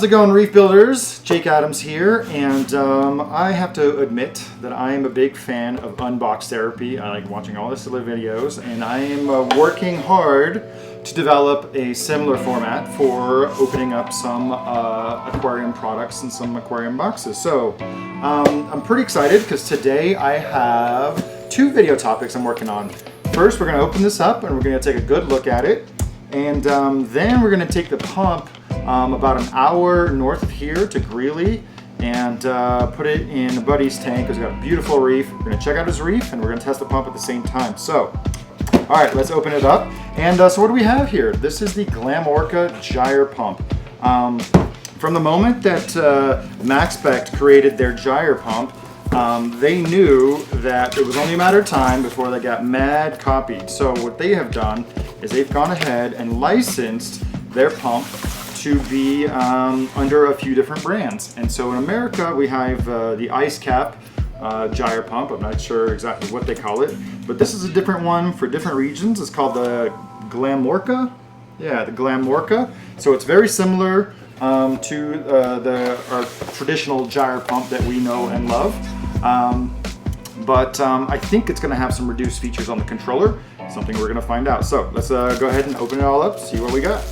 How's it going, Reef Builders? Jake Adams here, and I have to admit that I am a big fan of Unbox Therapy. I like watching all the silly videos, and I am working hard to develop a similar format for opening up some aquarium products and some aquarium boxes. So I'm pretty excited because today I have two video topics I'm working on. First, we're going to open this up and we're going to take a good look at it, and then we're going to take the pump about an hour north of here to Greeley and put it in a buddy's tank. He's got a beautiful reef. We're going to check out his reef and we're going to test the pump at the same time. So, all right, let's open it up. And so what do we have here? This is the Glamorca Gyre pump. From the moment that MaxSpect created their Gyre pump, they knew that it was only a matter of time before they got mad copied. So what they have done is they've gone ahead and licensed their pump to be under a few different brands. And so in America, we have the Ice Cap Gyre pump. I'm not sure exactly what they call it, but this is a different one for different regions. It's called the Glamorca. Yeah, the Glamorca. So it's very similar to our traditional Gyre pump that we know and love. But I think it's gonna have some reduced features on the controller, something we're gonna find out. So let's go ahead and open it all up, see what we got.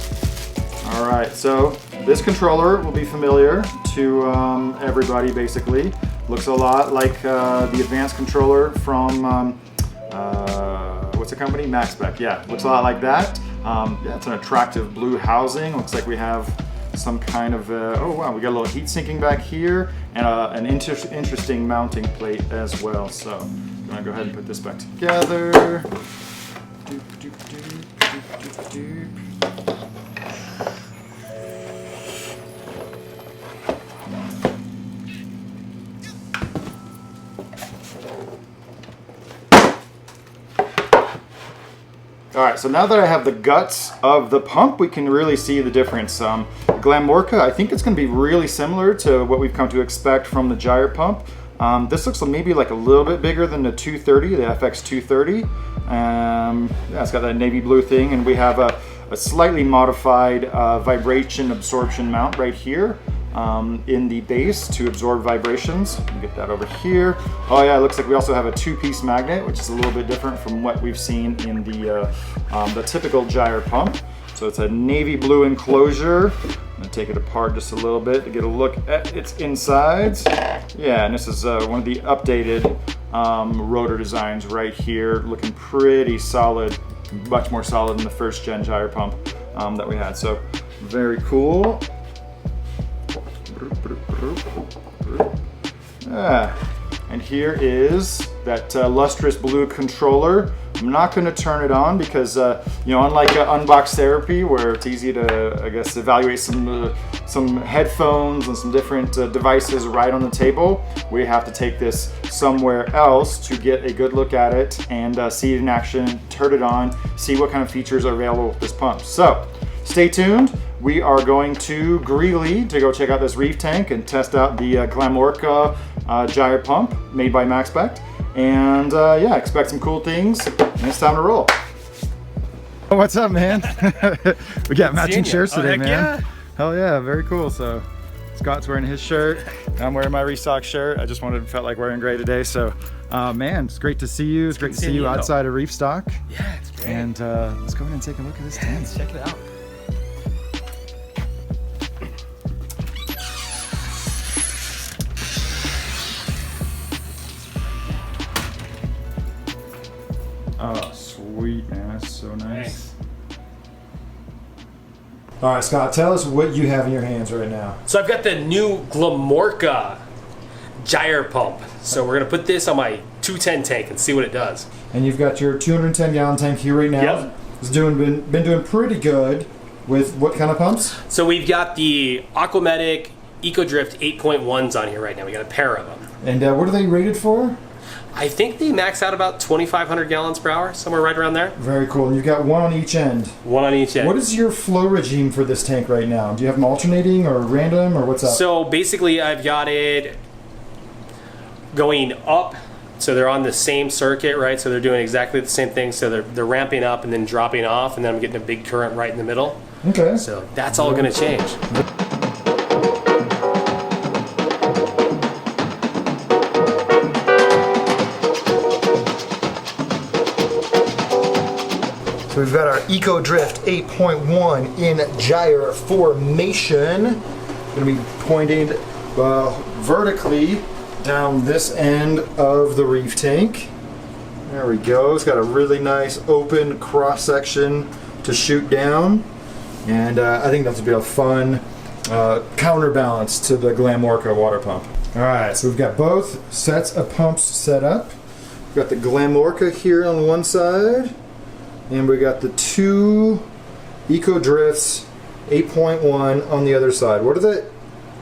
All right, so this controller will be familiar to everybody basically. Looks a lot like the advanced controller from, what's the company? MaxSpect, yeah, looks a lot like that. Yeah, it's an attractive blue housing. Looks like we have some kind of, oh wow, we got a little heat sinking back here and an interesting mounting plate as well. So I'm gonna go ahead and put this back together. Doop, doop, doop, doop, doop, doop. All right, so now that I have the guts of the pump, we can really see the difference. Glamorca, I think it's gonna be really similar to what we've come to expect from the Gyre pump. This looks maybe like a little bit bigger than the 230, the FX 230. Yeah, it's got that navy blue thing, and we have a slightly modified vibration absorption mount right here in the base to absorb vibrations. Get that over here. Oh yeah, it looks like we also have a two-piece magnet, which is a little bit different from what we've seen in the typical Gyre pump. So it's a navy blue enclosure. I'm gonna take it apart just a little bit to get a look at its insides. Yeah, and this is one of the updated rotor designs right here, looking pretty solid, much more solid than the first gen Gyre pump that we had. So very cool. And here is that lustrous blue controller. I'm not going to turn it on because, you know, unlike Unbox Therapy, where it's easy to, I guess, evaluate some headphones and some different devices right on the table, we have to take this somewhere else to get a good look at it and see it in action, turn it on, see what kind of features are available with this pump. So stay tuned. We are going to Greeley to go check out this reef tank and test out the Glamorca Gyre pump made by MaxSpect. And yeah, expect some cool things. And it's time to roll. What's up, man? We got matching shirts today, man. Yeah. Hell yeah, very cool. So Scott's wearing his shirt. I'm wearing my Restock shirt. I just felt like wearing gray today. So man, it's great to see you. It's great to see you outside of Reefstock. Yeah, it's great. And let's go ahead and take a look at this tent. Let's check it out. Oh, sweet, man. That's so nice. All right, Scott, tell us what you have in your hands right now. So I've got the new Glamorca Gyre pump. So we're going to put this on my 210 tank and see what it does. And you've got your 210-gallon tank here right now. Yep. It's been doing pretty good with what kind of pumps? So we've got the Aquamatic EcoDrift 8.1s on here right now. We got a pair of them. And what are they rated for? I think they max out about 2,500 gallons per hour, somewhere right around there. Very cool. And you've got one on each end. One on each end. What is your flow regime for this tank right now? Do you have them alternating or random or what's up? So basically I've got it going up. So they're on the same circuit, right? So they're doing exactly the same thing. So they're ramping up and then dropping off, and then I'm getting a big current right in the middle. Okay. So that's all going to change. So we've got our Eco Drift 8.1 in gyre formation. Going to be pointing vertically down this end of the reef tank. There we go. It's got a really nice open cross section to shoot down, and I think that's going to be a fun counterbalance to the Glamorca water pump. All right, so we've got both sets of pumps set up. We've got the Glamorca here on one side, and we got the two Eco Drifts 8.1 on the other side. What are the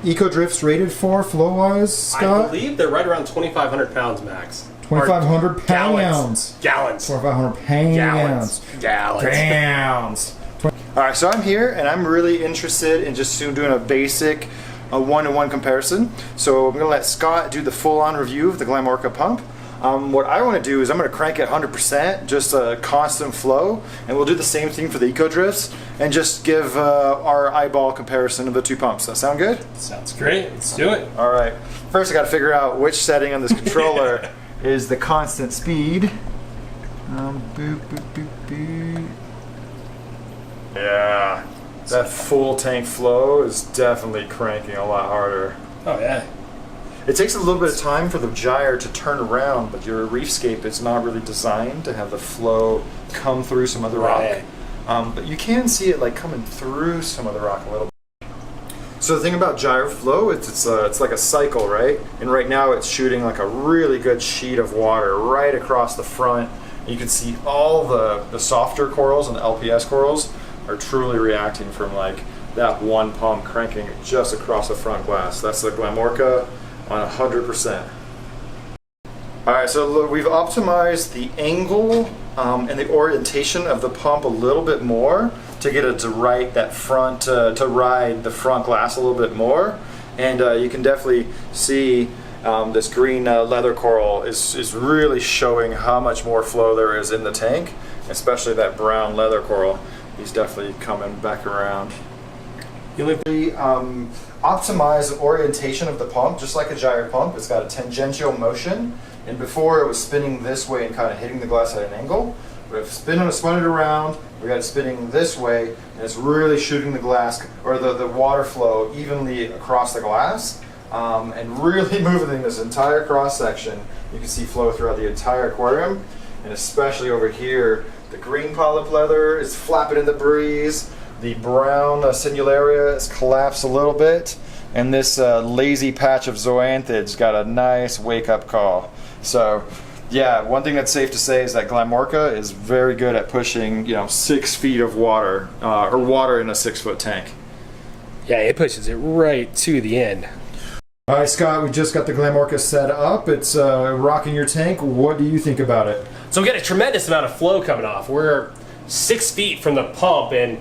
Eco Drifts rated for, flow-wise, Scott? I believe they're right around 2,500 pounds max. 2,500 pounds. Gallons. 2,500 pounds. Gallons. All right, so I'm here and I'm really interested in just doing a basic one-to-one comparison. So I'm going to let Scott do the full-on review of the Glamorca pump. What I want to do is I'm going to crank it 100%, just a constant flow, and we'll do the same thing for the Eco Drifts and just give our eyeball comparison of the two pumps. That sound good? Sounds great. Let's do it. All right. First, I got to figure out which setting on this controller is the constant speed. Boop, boop, boop, boop. Yeah, that full tank flow is definitely cranking a lot harder. Oh yeah. It takes a little bit of time for the gyre to turn around, but your reefscape is not really designed to have the flow come through some of the rock. But you can see it like coming through some of the rock a little bit. So the thing about gyre flow, it's like a cycle, right? And right now it's shooting like a really good sheet of water right across the front. And you can see all the softer corals and the LPS corals are truly reacting from like that one pump cranking just across the front glass. That's the Glamorca on 100%. All right, so look, we've optimized the angle and the orientation of the pump a little bit more to get it to ride the front glass a little bit more. And you can definitely see this green leather coral is really showing how much more flow there is in the tank, especially that brown leather coral. He's definitely coming back around. We optimize the orientation of the pump, just like a gyre pump. It's got a tangential motion, and before it was spinning this way and kind of hitting the glass at an angle. But if spin it around, we got it spinning this way, and it's really shooting the glass or the water flow evenly across the glass, and really moving this entire cross section. You can see flow throughout the entire aquarium, and especially over here, the green polyp leather is flapping in the breeze. The brown Sinularia is collapsed a little bit, and this lazy patch of zoanthid's got a nice wake-up call. So, yeah, one thing that's safe to say is that Glamorca is very good at pushing, 6 feet of water, or water in a 6-foot tank. Yeah, it pushes it right to the end. All right, Scott, we just got the Glamorca set up. It's rocking your tank. What do you think about it? So we get a tremendous amount of flow coming off. We're 6 feet from the pump, and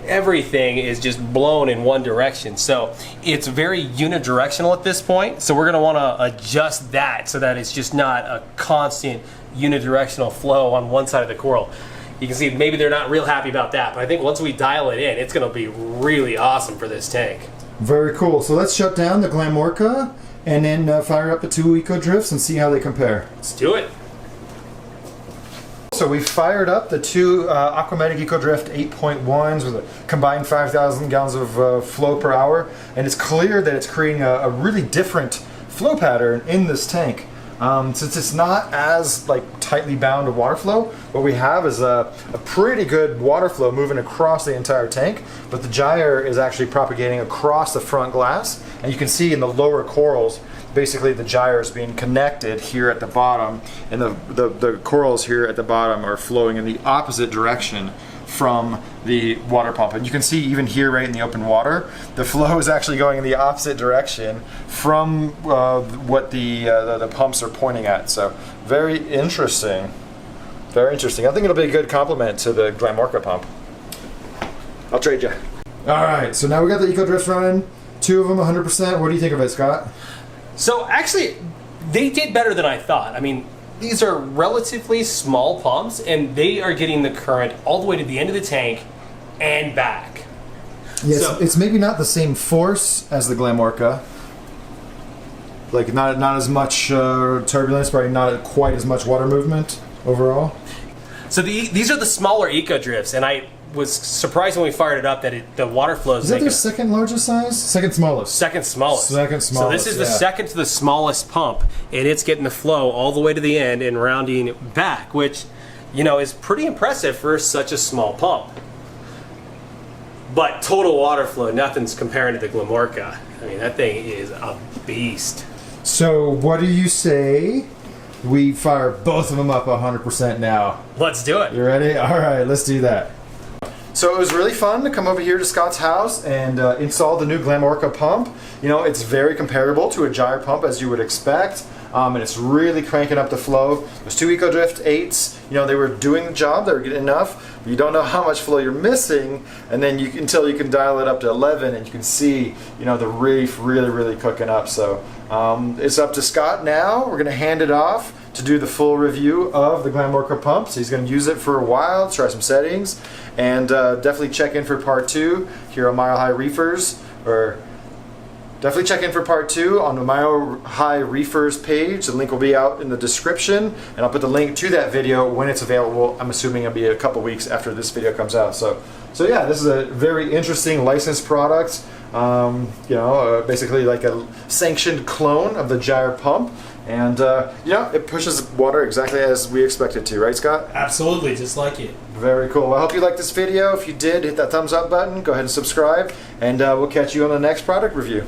everything is just blown in one direction. So it's very unidirectional at this point. So we're going to want to adjust that so that it's just not a constant unidirectional flow on one side of the coral. You can see maybe they're not real happy about that, but I think once we dial it in, it's going to be really awesome for this tank. Very cool. So let's shut down the Glamorca and then fire up the two Eco Drifts and see how they compare. Let's do it. So we fired up the two Aquamatic Eco Drift 8.1s with a combined 5,000 gallons of flow per hour, and it's clear that it's creating a really different flow pattern in this tank. Since it's not as tightly bound to water flow, what we have is a pretty good water flow moving across the entire tank, but the gyre is actually propagating across the front glass, and you can see in the lower corals basically the gyre is being connected here at the bottom, and the corals here at the bottom are flowing in the opposite direction from the water pump. And you can see even here right in the open water, the flow is actually going in the opposite direction from what the pumps are pointing at. So very interesting. Very interesting. I think it'll be a good complement to the Glamorca pump. I'll trade you. All right, so now we got the Eco Drifts running, two of them 100%. What do you think of it, Scott? So actually, they did better than I thought. I mean, these are relatively small pumps, and they are getting the current all the way to the end of the tank and back. Yes, so, it's maybe not the same force as the Glamorca. Like not as much turbulence, probably not quite as much water movement overall. So these are the smaller eco drifts, and I was surprised when we fired it up that the water flows. Is that their second largest size? Second smallest. Second smallest. Second smallest. So this is the second to the smallest pump, and it's getting the flow all the way to the end and rounding back, which, you know, is pretty impressive for such a small pump. But total water flow, nothing's comparing to the Glamorca. I mean, that thing is a beast. So what do you say we fire both of them up 100% now? Let's do it. You ready? All right, let's do that. So it was really fun to come over here to Scott's house and install the new Glamorca pump. You know, it's very comparable to a Gyre pump, as you would expect. And it's really cranking up the flow. There's 2 EcoDrift 8s. You know, they were doing the job. They were getting enough. But you don't know how much flow you're missing, and then until you can dial it up to 11, and you can see, you know, the reef really cooking up. So it's up to Scott now. We're going to hand it off to do the full review of the Glamorca pump. So he's going to use it for a while, try some settings, and definitely check in for part 2 here on Mile High Reefers, or definitely check in for part 2 on the Mile High Reefers page. The link will be out in the description, and I'll put the link to that video when it's available. I'm assuming it'll be a couple weeks after this video comes out. So yeah, this is a very interesting licensed product. You know, basically like a sanctioned clone of the Gyre pump. And, you know, it pushes water exactly as we expect it to, right, Scott? Absolutely, just like it. Very cool. Well, I hope you liked this video. If you did, hit that thumbs up button. Go ahead and subscribe, and we'll catch you on the next product review.